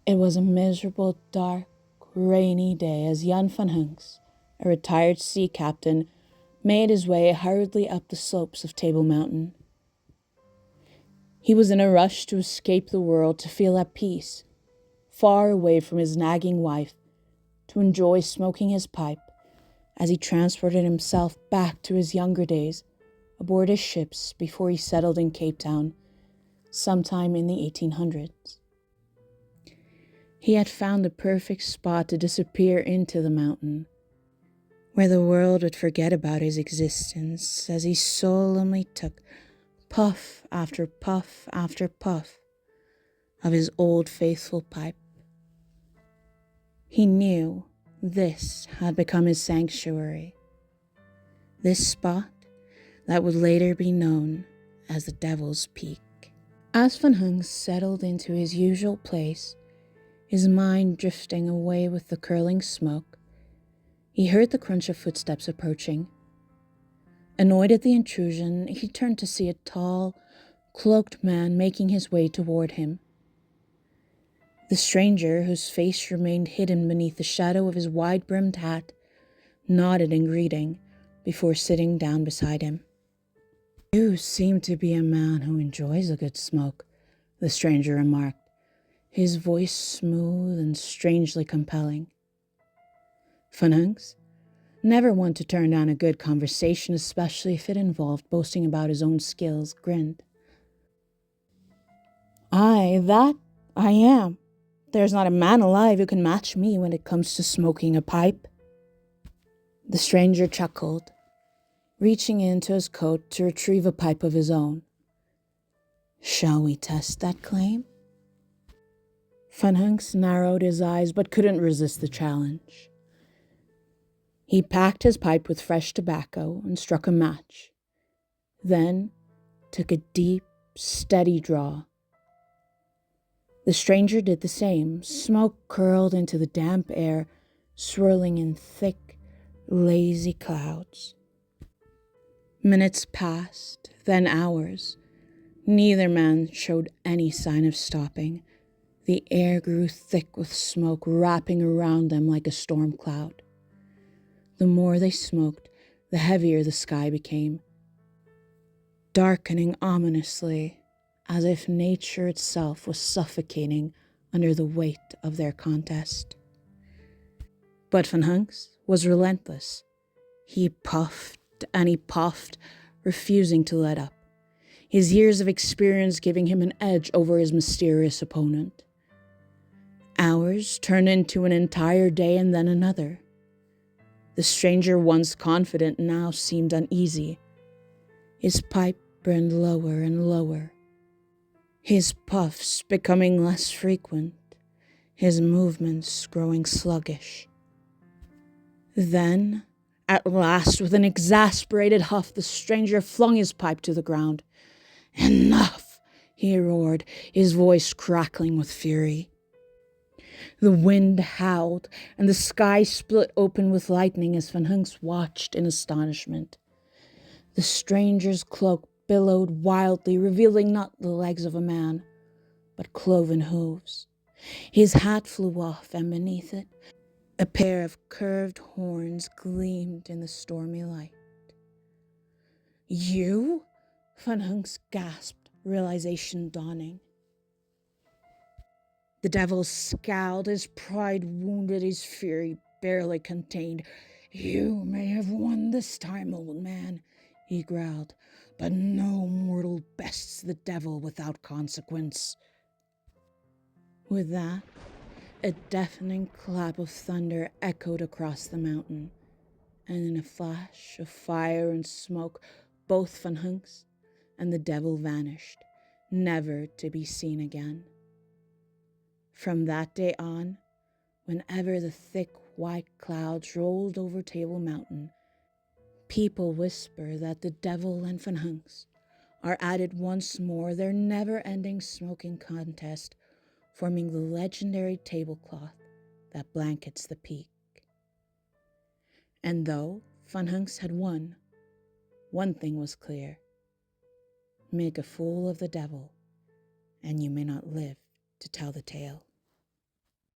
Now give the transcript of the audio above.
It was a miserable, dark, rainy day as Jan van Hunks, a retired sea captain, made his way hurriedly up the slopes of Table Mountain. He was in a rush to escape the world, to feel at peace, far away from his nagging wife, to enjoy smoking his pipe as he transported himself back to his younger days aboard his ships before he settled in Cape Town sometime in the 1800s. He had found the perfect spot to disappear into the mountain, where the world would forget about his existence as he solemnly took puff after puff after puff of his old faithful pipe. He knew this had become his sanctuary, this spot that would later be known as the Devil's Peak. As Van Hunks settled into his usual place, his mind drifting away with the curling smoke, he heard the crunch of footsteps approaching. Annoyed at the intrusion, he turned to see a tall, cloaked man making his way toward him. The stranger, whose face remained hidden beneath the shadow of his wide-brimmed hat, nodded in greeting before sitting down beside him. "You seem to be a man who enjoys a good smoke," the stranger remarked, his voice smooth and strangely compelling. Van Hunks, never one to turn down a good conversation, especially if it involved boasting about his own skills, grinned. "Aye, that I am. There's not a man alive who can match me when it comes to smoking a pipe." The stranger chuckled, reaching into his coat to retrieve a pipe of his own. "Shall we test that claim?" Van Hunks narrowed his eyes but couldn't resist the challenge. He packed his pipe with fresh tobacco and struck a match, then took a deep, steady draw. The stranger did the same. Smoke curled into the damp air, swirling in thick, lazy clouds. Minutes passed, then hours. Neither man showed any sign of stopping. The air grew thick with smoke, wrapping around them like a storm cloud. The more they smoked, the heavier the sky became, darkening ominously, as if nature itself was suffocating under the weight of their contest. But Van Hunks was relentless. He puffed and he puffed, refusing to let up, his years of experience giving him an edge over his mysterious opponent. Hours turned into an entire day and then another. The stranger, once confident, now seemed uneasy. His pipe burned lower and lower, his puffs becoming less frequent, his movements growing sluggish. Then, at last, with an exasperated huff, the stranger flung his pipe to the ground. "Enough!" he roared, his voice crackling with fury. The wind howled, and the sky split open with lightning as Van Hunks watched in astonishment. The stranger's cloak billowed wildly, revealing not the legs of a man, but cloven hooves. His hat flew off, and beneath it, a pair of curved horns gleamed in the stormy light. "You?" Van Hunks gasped, realization dawning. The devil scowled, his pride wounded, his fury barely contained. "You may have won this time, old man," he growled, "but no mortal bests the devil without consequence." With that, a deafening clap of thunder echoed across the mountain, and in a flash of fire and smoke, both Van Hunks and the devil vanished, never to be seen again. From that day on, whenever the thick white clouds rolled over Table Mountain, people whisper that the devil and Van Hunks are at it once more, their never-ending smoking contest forming the legendary tablecloth that blankets the peak. And though Van Hunks had won, one thing was clear: make a fool of the devil, and you may not live to tell the tale.